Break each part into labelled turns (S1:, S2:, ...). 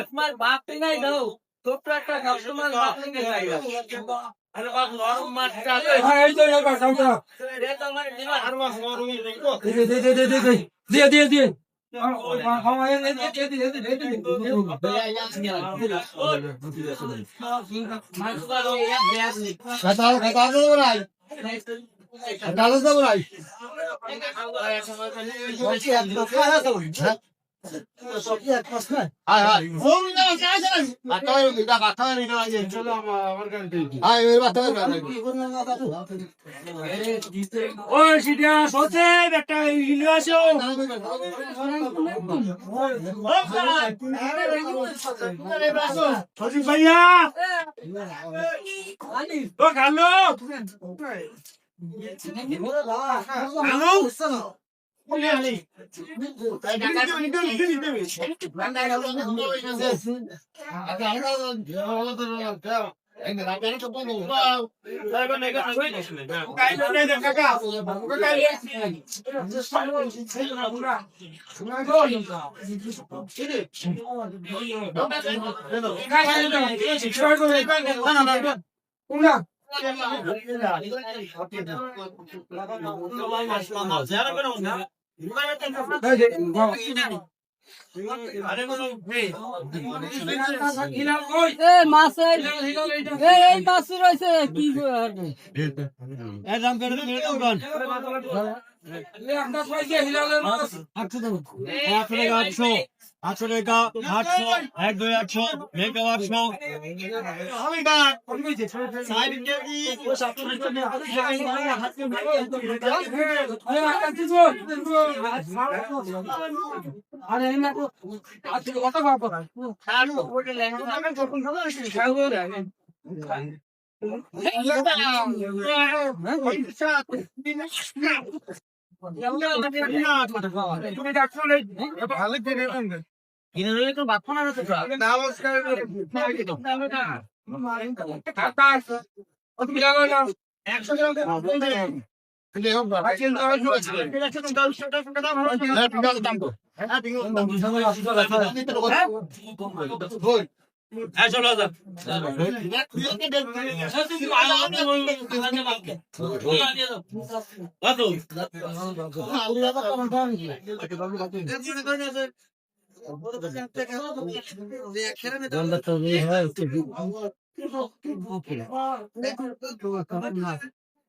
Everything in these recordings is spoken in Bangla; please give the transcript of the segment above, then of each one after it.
S1: তোমার বাপ নাই দাও ছোট্ট একটা কাস্টমার বাপ থেকে যাইগা আরে বাপ নরম মাছ চালে এই তো এই কাঁচা রে তো মানে দিবা আর মাছ নরম দেখো দিয়ে ভাইয়া আটশো টাকা 800 1 2 800 মেকা 800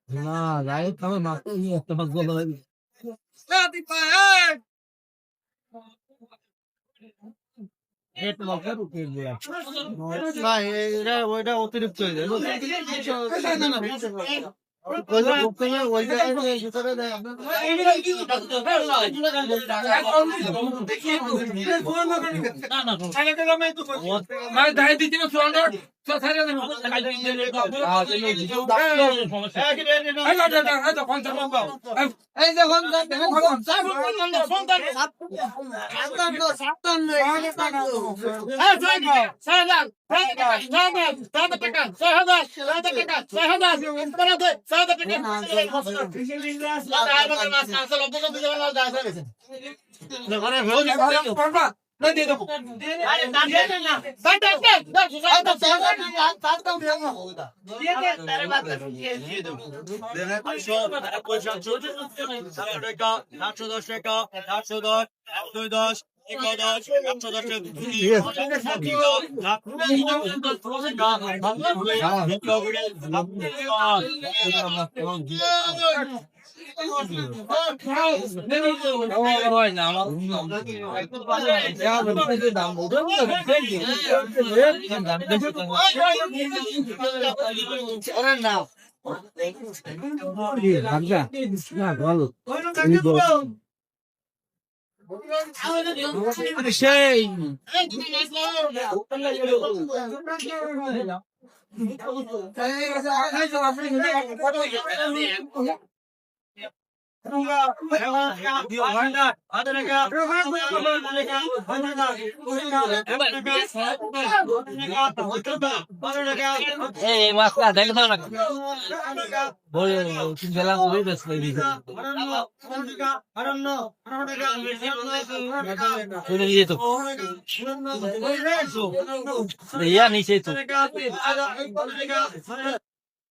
S1: না যাই তোমার মাছ নিয়ে একটা মাছ বলা লাগবে ওইটা অতিরিক্ত হয়ে যায় সেই এই মাছটা দেখে দাও না বলে গেলাম ওই বেশ চলে গিয়ে তো ইয়া নিচে তো